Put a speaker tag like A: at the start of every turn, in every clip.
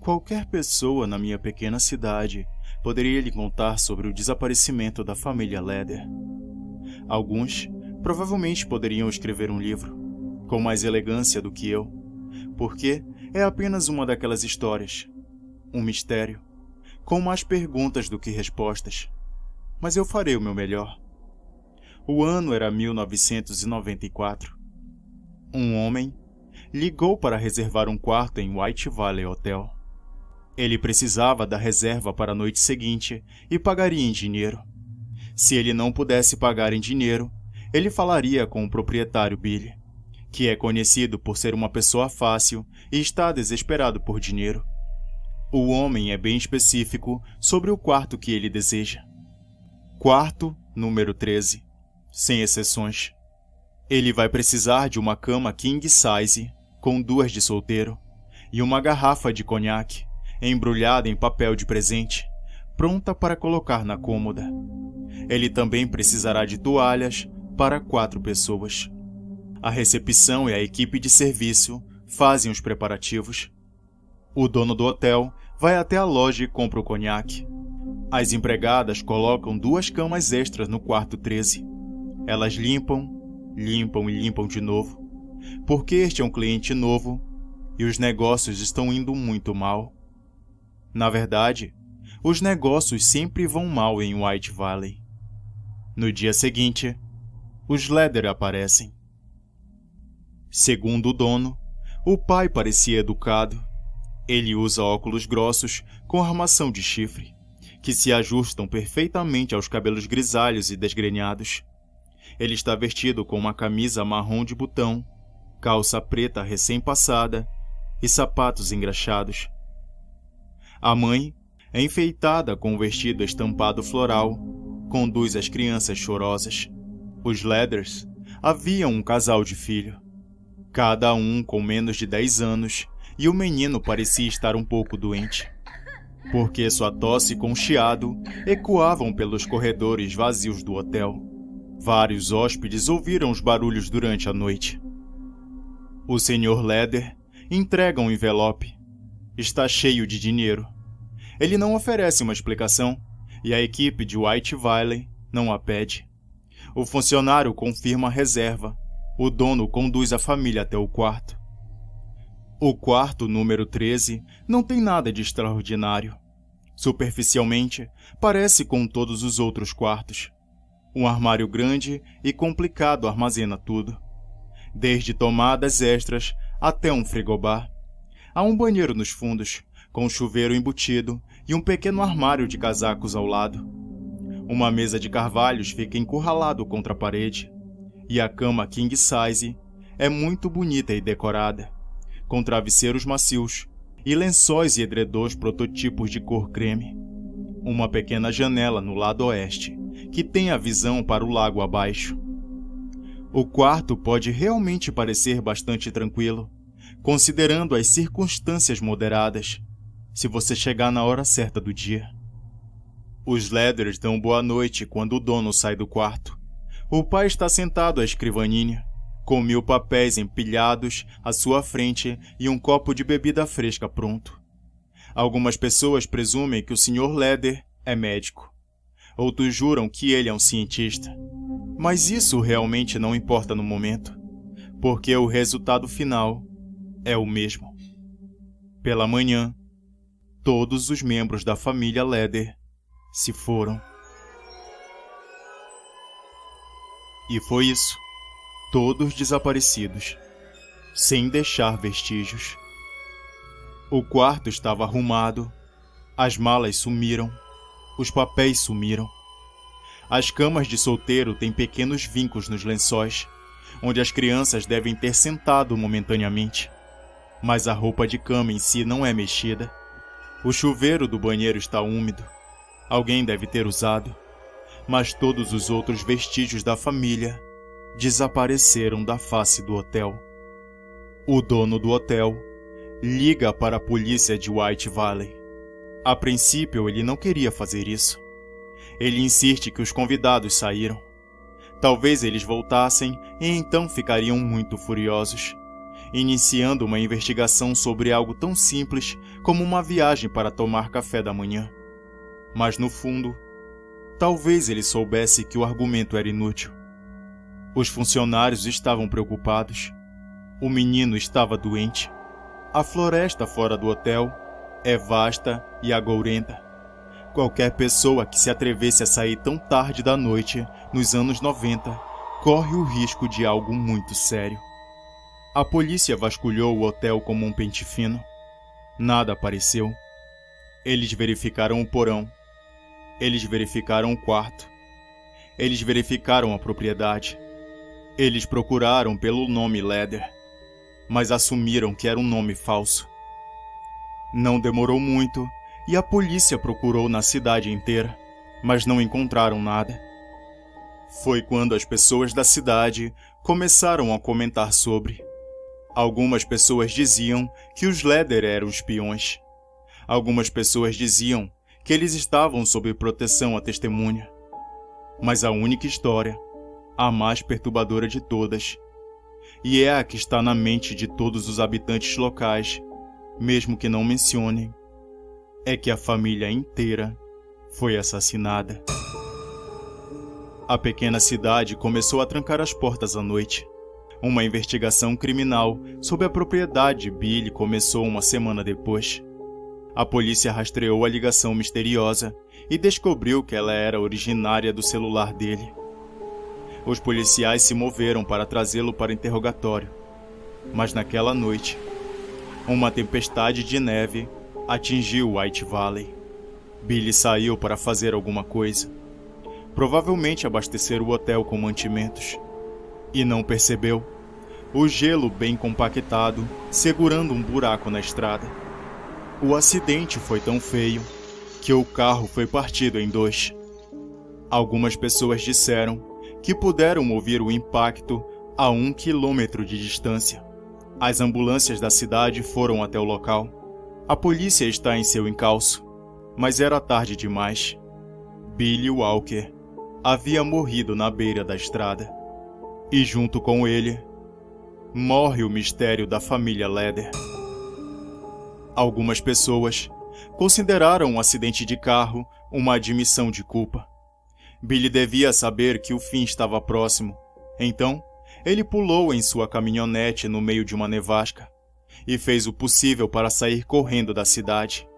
A: Qualquer pessoa na minha pequena cidade poderia lhe contar sobre o desaparecimento da família Leder. Alguns provavelmente poderiam escrever um livro, com mais elegância do que eu, porque é apenas uma daquelas histórias, um mistério, com mais perguntas do que respostas. Mas eu farei o meu melhor. O ano era 1994. Um homem ligou para reservar um quarto em White Valley Hotel. Ele precisava da reserva para a noite seguinte e pagaria em dinheiro. Se ele não pudesse pagar em dinheiro, ele falaria com o proprietário Billy, que é conhecido por ser uma pessoa fácil e está desesperado por dinheiro. O homem é bem específico sobre o quarto que ele deseja. Quarto número 13, sem exceções. Ele vai precisar de uma cama king size, com 2 de solteiro, e uma garrafa de conhaque, embrulhada em papel de presente, pronta para colocar na cômoda. Ele também precisará de toalhas para 4 pessoas. A recepção e a equipe de serviço fazem os preparativos. O dono do hotel vai até a loja e compra o conhaque. As empregadas colocam 2 camas extras no quarto 13. Elas limpam e limpam de novo, porque este é um cliente novo e os negócios estão indo muito mal. Na verdade, os negócios sempre vão mal em White Valley. No dia seguinte, os Leder aparecem. Segundo o dono, o pai parecia educado. Ele usa óculos grossos com armação de chifre, que se ajustam perfeitamente aos cabelos grisalhos e desgrenhados. Ele está vestido com uma camisa marrom de botão, calça preta recém-passada e sapatos engraxados. A mãe é enfeitada com um vestido estampado floral, conduz as crianças chorosas. Os Leders haviam um casal de filho, cada um com menos de 10 anos, e o menino parecia estar um pouco doente, porque sua tosse com chiado ecoavam pelos corredores vazios do hotel. Vários hóspedes ouviram os barulhos durante a noite. O Sr. Leder entrega um envelope. Está cheio de dinheiro. Ele não oferece uma explicação, e a equipe de White Valley não a pede. O funcionário confirma a reserva. O dono conduz a família até o quarto. O quarto número 13 não tem nada de extraordinário. Superficialmente, parece com todos os outros quartos. Um armário grande e complicado armazena tudo, desde tomadas extras até um frigobar. Há um banheiro nos fundos, com um chuveiro embutido e um pequeno armário de casacos ao lado. Uma mesa de carvalhos fica encurralado contra a parede, e a cama king size é muito bonita e decorada, com travesseiros macios e lençóis e edredons prototipos de cor creme. Uma pequena janela no lado oeste, que tem a visão para o lago abaixo. O quarto pode realmente parecer bastante tranquilo, considerando as circunstâncias moderadas, se você chegar na hora certa do dia. Os Leders dão boa noite quando o dono sai do quarto. O pai está sentado à escrivaninha, com 1000 papéis empilhados à sua frente e um copo de bebida fresca pronto. Algumas pessoas presumem que o Sr. Leder é médico. Outros juram que ele é um cientista. Mas isso realmente não importa no momento, porque o resultado final é o mesmo. Pela manhã, todos os membros da família Leder se foram. E foi isso. Todos desaparecidos, sem deixar vestígios. O quarto estava arrumado, as malas sumiram, os papéis sumiram. As camas de solteiro têm pequenos vincos nos lençóis, onde as crianças devem ter sentado momentaneamente. Mas a roupa de cama em si não é mexida. O chuveiro do banheiro está úmido. Alguém deve ter usado. Mas todos os outros vestígios da família desapareceram da face do hotel. O dono do hotel liga para a polícia de White Valley. A princípio, ele não queria fazer isso. Ele insiste que os convidados saíram. Talvez eles voltassem e então ficariam muito furiosos. iniciando uma investigação sobre algo tão simples como uma viagem para tomar café da manhã. Mas no fundo, talvez ele soubesse que o argumento era inútil. Os funcionários estavam preocupados. O menino estava doente. A floresta fora do hotel é vasta e agourenta. Qualquer pessoa que se atrevesse a sair tão tarde da noite, nos anos 90, corre o risco de algo muito sério. A polícia vasculhou o hotel como um pente fino. Nada apareceu. Eles verificaram o porão. Eles verificaram o quarto. Eles verificaram a propriedade. Eles procuraram pelo nome Leder, mas assumiram que era um nome falso. Não demorou muito e a polícia procurou na cidade inteira, mas não encontraram nada. Foi quando as pessoas da cidade começaram a comentar sobre. Algumas pessoas diziam que os Leder eram espiões. Algumas pessoas diziam que eles estavam sob proteção à testemunha. Mas a única história, a mais perturbadora de todas, e é a que está na mente de todos os habitantes locais, mesmo que não mencionem, é que a família inteira foi assassinada. A pequena cidade começou a trancar as portas à noite. Uma investigação criminal sobre a propriedade de Billy começou uma semana depois. A polícia rastreou a ligação misteriosa e descobriu que ela era originária do celular dele. Os policiais se moveram para trazê-lo para interrogatório, mas naquela noite, uma tempestade de neve atingiu White Valley. Billy saiu para fazer alguma coisa, provavelmente abastecer o hotel com mantimentos, e não percebeu o gelo bem compactado segurando um buraco na estrada. O acidente foi tão feio que o carro foi partido em dois. Algumas pessoas disseram que puderam ouvir o impacto a 1 quilômetro de distância. As ambulâncias da cidade foram até o local. A polícia está em seu encalço, mas era tarde demais. Billy Walker havia morrido na beira da estrada. E junto com ele, morre o mistério da família Leder. Algumas pessoas consideraram um acidente de carro uma admissão de culpa. Billy devia saber que o fim estava próximo, então ele pulou em sua caminhonete no meio de uma nevasca e fez o possível para sair correndo da cidade.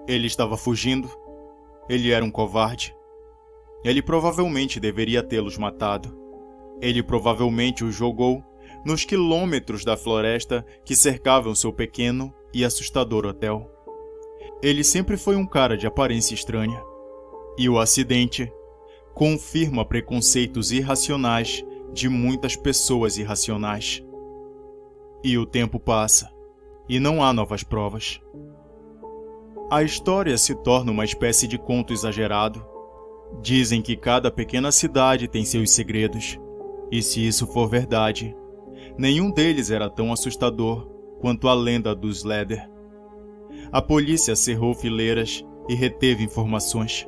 A: Ele estava fugindo. Ele era um covarde. Ele provavelmente deveria tê-los matado. Ele provavelmente os jogou nos quilômetros da floresta que cercavam seu pequeno e assustador hotel. Ele sempre foi um cara de aparência estranha. E o acidente confirma preconceitos irracionais de muitas pessoas irracionais. E o tempo passa, e não há novas provas. A história se torna uma espécie de conto exagerado. Dizem que cada pequena cidade tem seus segredos, e se isso for verdade, nenhum deles era tão assustador quanto a lenda dos Leder. A polícia cerrou fileiras e reteve informações.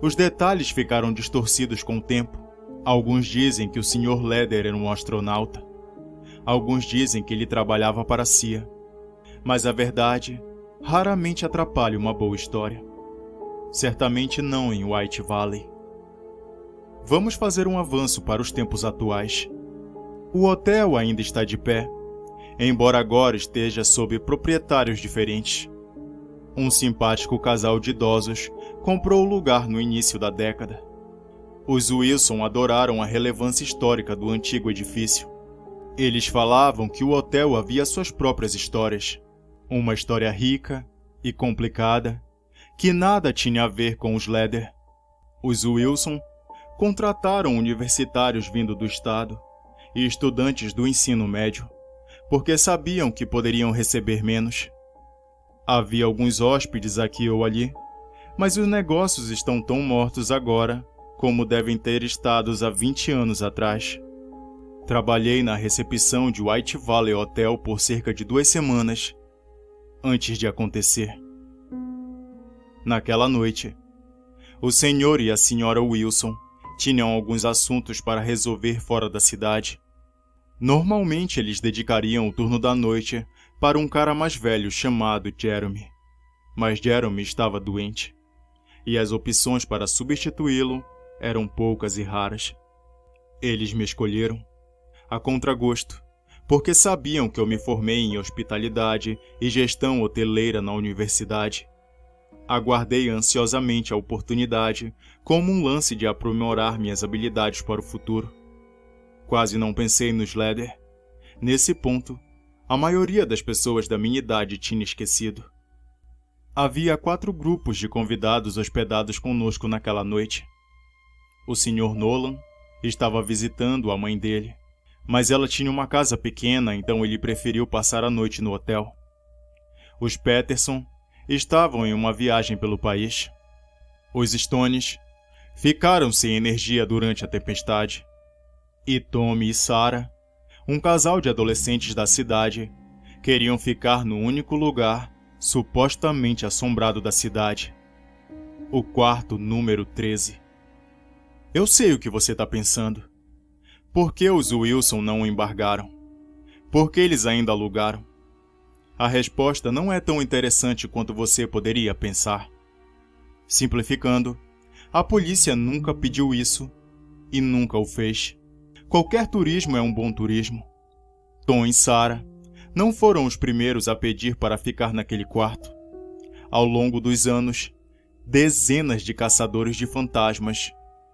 A: Os detalhes ficaram distorcidos com o tempo. Alguns dizem que o Sr. Leder era um astronauta. Alguns dizem que ele trabalhava para a CIA. Mas a verdade raramente atrapalha uma boa história. Certamente não em White Valley. Vamos fazer um avanço para os tempos atuais. O hotel ainda está de pé, embora agora esteja sob proprietários diferentes. Um simpático casal de idosos comprou o lugar no início da década. Os Wilson adoraram a relevância histórica do antigo edifício. Eles falavam que o hotel havia suas próprias histórias. Uma história rica e complicada, que nada tinha a ver com os Leder. Os Wilson contrataram universitários vindo do estado e estudantes do ensino médio, porque sabiam que poderiam receber menos. Havia alguns hóspedes aqui ou ali, mas os negócios estão tão mortos agora como devem ter estado há 20 anos atrás. Trabalhei na recepção de White Valley Hotel por cerca de 2 semanas antes de acontecer. Naquela noite, o senhor e a senhora Wilson tinham alguns assuntos para resolver fora da cidade. Normalmente eles dedicariam o turno da noite para um cara mais velho chamado Jeremy. Mas Jeremy estava doente, e as opções para substituí-lo eram poucas e raras. Eles me escolheram, a contragosto, porque sabiam que eu me formei em hospitalidade e gestão hoteleira na universidade. Aguardei ansiosamente a oportunidade como um lance de aprimorar minhas habilidades para o futuro. Quase não pensei no Sledder. Nesse ponto, a maioria das pessoas da minha idade tinha esquecido. Havia 4 grupos de convidados hospedados conosco naquela noite. O Sr. Nolan estava visitando a mãe dele, mas ela tinha uma casa pequena, então ele preferiu passar a noite no hotel. Os Peterson estavam em uma viagem pelo país. Os Stones ficaram sem energia durante a tempestade. E Tommy e Sarah, um casal de adolescentes da cidade, queriam ficar no único lugar supostamente assombrado da cidade, o quarto número 13. Eu sei o que você está pensando. Por que os Wilson não o embargaram? Por que eles ainda alugaram? A resposta não é tão interessante quanto você poderia pensar. Simplificando, a polícia nunca pediu isso e nunca o fez. Qualquer turismo é um bom turismo. Tom e Sarah não foram os primeiros a pedir para ficar naquele quarto. Ao longo dos anos, dezenas de caçadores de fantasmas,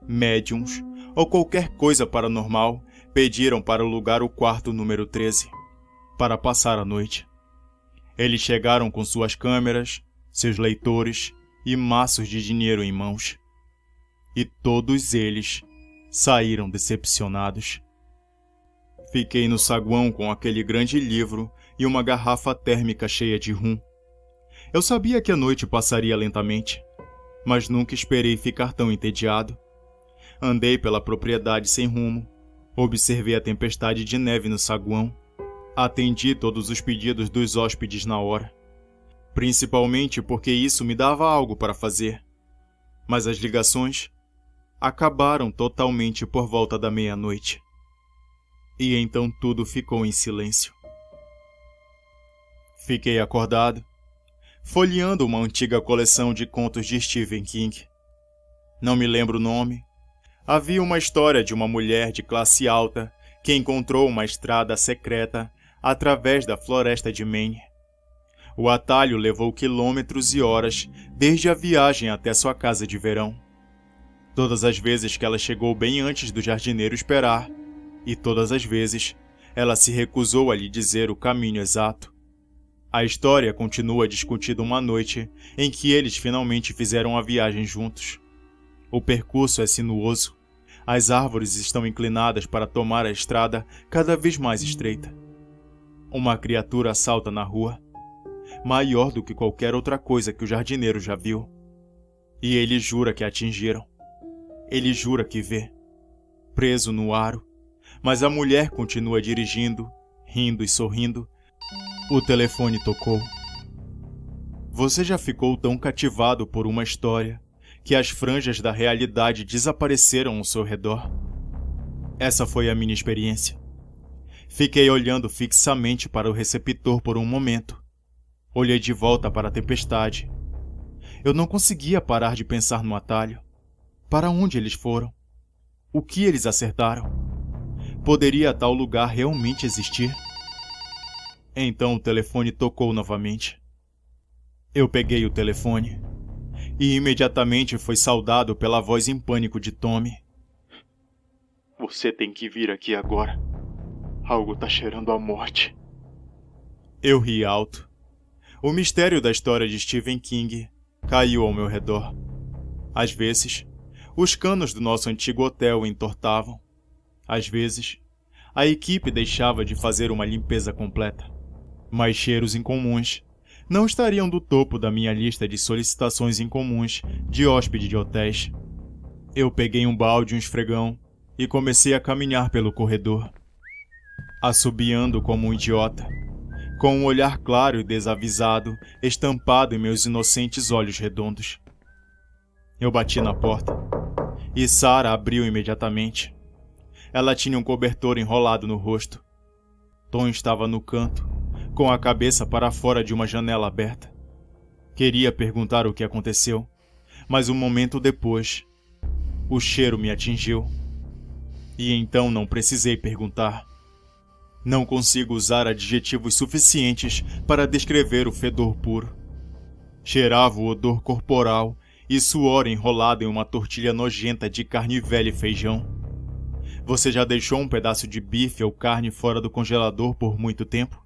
A: médiums ou qualquer coisa paranormal pediram para alugar o quarto número 13 para passar a noite. Eles chegaram com suas câmeras, seus leitores e maços de dinheiro em mãos. E todos eles saíram decepcionados. Fiquei no saguão com aquele grande livro e uma garrafa térmica cheia de rum. Eu sabia que a noite passaria lentamente, mas nunca esperei ficar tão entediado. Andei pela propriedade sem rumo, observei a tempestade de neve no saguão, atendi todos os pedidos dos hóspedes na hora, principalmente porque isso me dava algo para fazer. Mas as ligações acabaram totalmente por volta da meia-noite. E então tudo ficou em silêncio. Fiquei acordado, folheando uma antiga coleção de contos de Stephen King. Não me lembro o nome. Havia uma história de uma mulher de classe alta que encontrou uma estrada secreta através da floresta de Maine. O atalho levou quilômetros e horas desde a viagem até sua casa de verão. Todas as vezes que ela chegou bem antes do jardineiro esperar, e todas as vezes ela se recusou a lhe dizer o caminho exato. A história continua discutida uma noite em que eles finalmente fizeram a viagem juntos. O percurso é sinuoso. As árvores estão inclinadas para tomar a estrada cada vez mais estreita. Uma criatura salta na rua, maior do que qualquer outra coisa que o jardineiro já viu. E ele jura que a atingiram. Ele jura que vê, preso no aro, mas a mulher continua dirigindo, rindo e sorrindo. O telefone tocou. Você já ficou tão cativado por uma história que as franjas da realidade desapareceram ao seu redor? Essa foi a minha experiência. Fiquei olhando fixamente para o receptor por um momento. Olhei de volta para a tempestade. Eu não conseguia parar de pensar no atalho. Para onde eles foram? O que eles acertaram? Poderia tal lugar realmente existir? Então o telefone tocou novamente. Eu peguei o telefone e imediatamente fui saudado pela voz em pânico de Tommy. Você tem que vir aqui agora. Algo tá cheirando a morte. Eu ri alto. O mistério da história de Stephen King caiu ao meu redor. Às vezes, os canos do nosso antigo hotel entortavam. Às vezes, a equipe deixava de fazer uma limpeza completa. Mas cheiros incomuns não estariam do topo da minha lista de solicitações incomuns de hóspede de hotéis. Eu peguei um balde e um esfregão e comecei a caminhar pelo corredor, assobiando como um idiota, com um olhar claro e desavisado estampado em meus inocentes olhos redondos. Eu bati na porta e Sarah abriu imediatamente. Ela tinha um cobertor enrolado no rosto Tom estava no canto, com a cabeça para fora de uma janela aberta. Queria perguntar o que aconteceu, mas um momento depois, o cheiro me atingiu. E então não precisei perguntar. Não consigo usar adjetivos suficientes para descrever o fedor puro. Cheirava o odor corporal e suor enrolado em uma tortilha nojenta de carne velha e feijão. Você já deixou um pedaço de bife ou carne fora do congelador por muito tempo?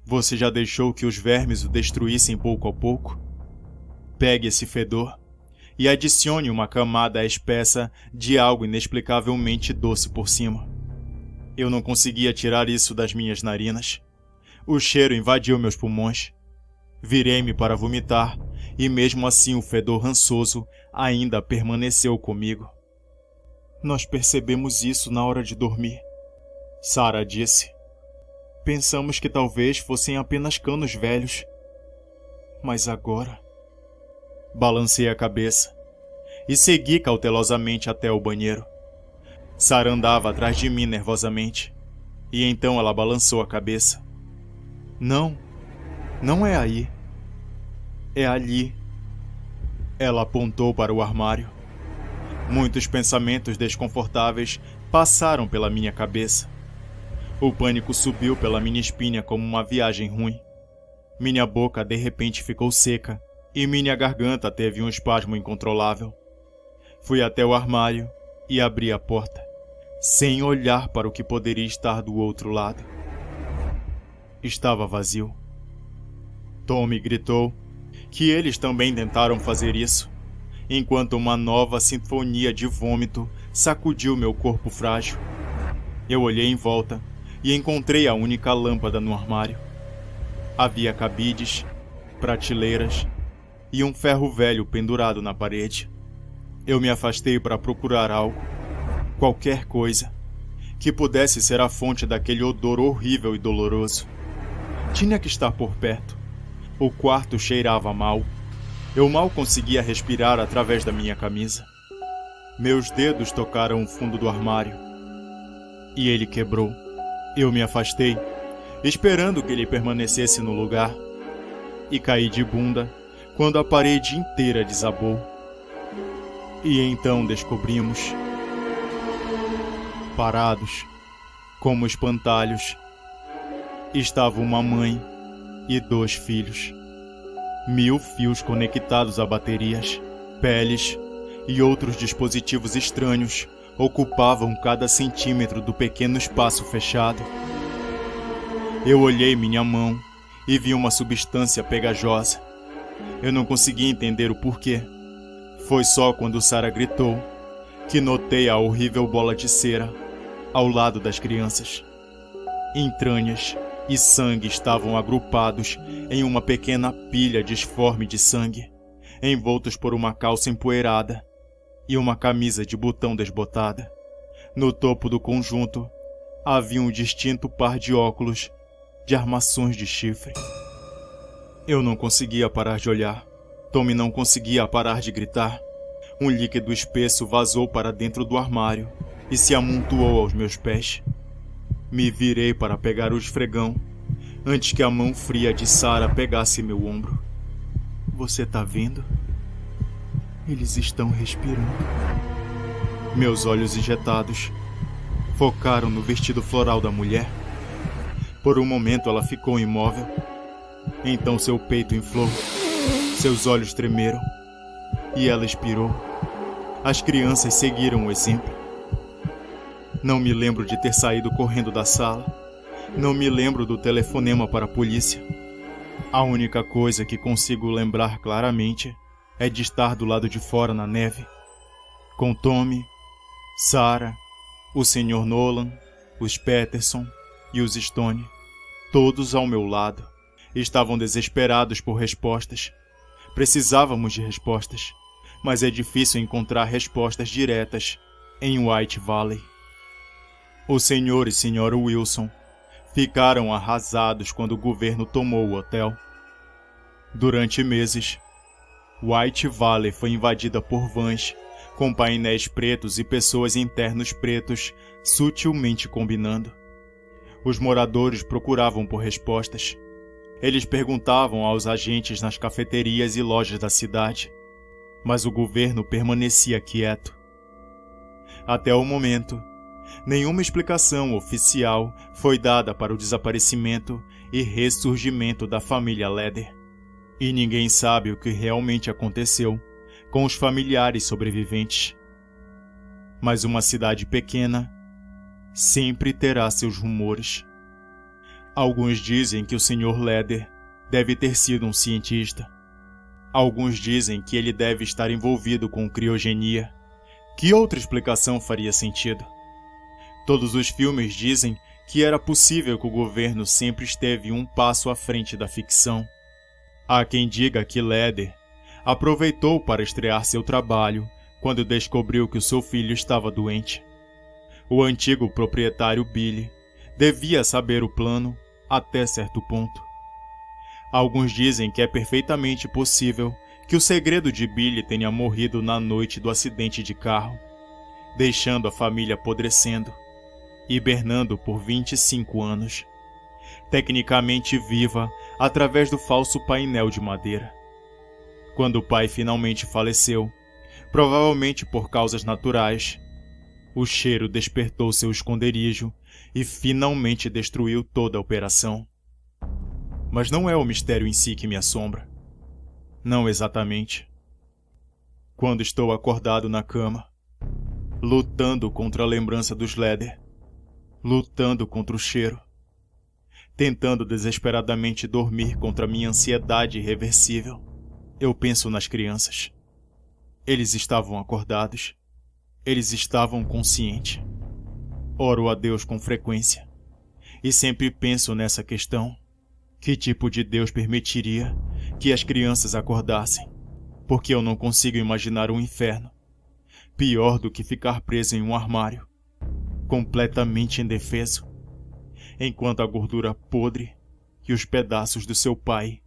A: Você já deixou que os vermes o destruíssem pouco a pouco? Pegue esse fedor e adicione uma camada espessa de algo inexplicavelmente doce por cima. Eu não conseguia tirar isso das minhas narinas. O cheiro invadiu meus pulmões. Virei-me para vomitar, e mesmo assim o fedor rançoso ainda permaneceu comigo. Nós percebemos isso na hora de dormir, Sarah disse. Pensamos que talvez fossem apenas canos velhos. Mas agora... Balancei a cabeça e segui cautelosamente até o banheiro. Sarah andava atrás de mim nervosamente, e então ela balançou a cabeça. Não, não é aí. É ali. Ela apontou para o armário. Muitos pensamentos desconfortáveis passaram pela minha cabeça. O pânico subiu pela minha espinha como uma viagem ruim. Minha boca de repente ficou seca e minha garganta teve um espasmo incontrolável. Fui até o armário e abri a porta, sem olhar para o que poderia estar do outro lado. Estava vazio. Tom me gritou que eles também tentaram fazer isso, enquanto uma nova sinfonia de vômito sacudiu meu corpo frágil. Eu olhei em volta e encontrei a única lâmpada no armário. Havia cabides, prateleiras e um ferro velho pendurado na parede. Eu me afastei para procurar algo, qualquer coisa, que pudesse ser a fonte daquele odor horrível e doloroso. Tinha que estar por perto. O quarto cheirava mal. Eu mal conseguia respirar através da minha camisa. Meus dedos tocaram o fundo do armário. E ele quebrou. Eu me afastei, esperando que ele permanecesse no lugar. E caí de bunda quando a parede inteira desabou. E então descobrimos, parados, como espantalhos, estava uma mãe e 2 filhos. 1000 fios conectados a baterias, peles e outros dispositivos estranhos ocupavam cada centímetro do pequeno espaço fechado. Eu olhei minha mão e vi uma substância pegajosa. Eu não conseguia entender o porquê. Foi só quando Sarah gritou que notei a horrível bola de cera ao lado das crianças. Entranhas e sangue estavam agrupados em uma pequena pilha disforme de sangue, envoltos por uma calça empoeirada e uma camisa de botão desbotada. No topo do conjunto havia um distinto par de óculos de armações de chifre. Eu não conseguia parar de olhar. Tommy não conseguia parar de gritar. Um líquido espesso vazou para dentro do armário e se amontoou aos meus pés. Me virei para pegar o esfregão, antes que a mão fria de Sarah pegasse meu ombro. Você tá vendo? Eles estão respirando. Meus olhos injetados focaram no vestido floral da mulher. Por um momento ela ficou imóvel. Então seu peito inflou, seus olhos tremeram e ela expirou. As crianças seguiram o exemplo. Não me lembro de ter saído correndo da sala. Não me lembro do telefonema para a polícia. A única coisa que consigo lembrar claramente é de estar do lado de fora na neve, com Tommy, Sarah, o Sr. Nolan, os Peterson e os Stone, todos ao meu lado. Estavam desesperados por respostas. Precisávamos de respostas, mas é difícil encontrar respostas diretas em White Valley. O Sr. e Sra. Wilson ficaram arrasados quando o governo tomou o hotel. Durante meses, White Valley foi invadida por vans com painéis pretos e pessoas em ternos pretos sutilmente combinando. Os moradores procuravam por respostas. Eles perguntavam aos agentes nas cafeterias e lojas da cidade, mas o governo permanecia quieto. Até o momento, nenhuma explicação oficial foi dada para o desaparecimento e ressurgimento da família Leder. E ninguém sabe o que realmente aconteceu com os familiares sobreviventes. Mas uma cidade pequena sempre terá seus rumores. Alguns dizem que o Sr. Leder deve ter sido um cientista. Alguns dizem que ele deve estar envolvido com criogenia. Que outra explicação faria sentido? Todos os filmes dizem que era possível que o governo sempre esteve um passo à frente da ficção. Há quem diga que Leder aproveitou para estrear seu trabalho quando descobriu que o seu filho estava doente. O antigo proprietário Billy devia saber o plano até certo ponto. Alguns dizem que é perfeitamente possível que o segredo de Billy tenha morrido na noite do acidente de carro, deixando a família apodrecendo, hibernando por 25 anos, tecnicamente viva através do falso painel de madeira. Quando o pai finalmente faleceu, provavelmente por causas naturais, o cheiro despertou seu esconderijo e finalmente destruiu toda a operação. Mas não é o mistério em si que me assombra. Não exatamente. Quando estou acordado na cama, lutando contra a lembrança dos Leder, lutando contra o cheiro, tentando desesperadamente dormir contra minha ansiedade irreversível, eu penso nas crianças. Eles estavam acordados. Eles estavam conscientes. Oro a Deus com frequência. E sempre penso nessa questão. Que tipo de Deus permitiria que as crianças acordassem? Porque eu não consigo imaginar um inferno pior do que ficar preso em um armário, completamente indefeso, enquanto a gordura podre e os pedaços do seu pai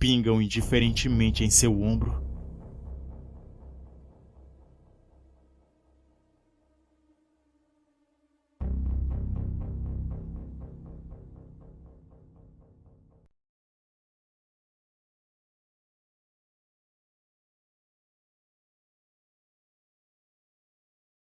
A: pingam indiferentemente em seu ombro.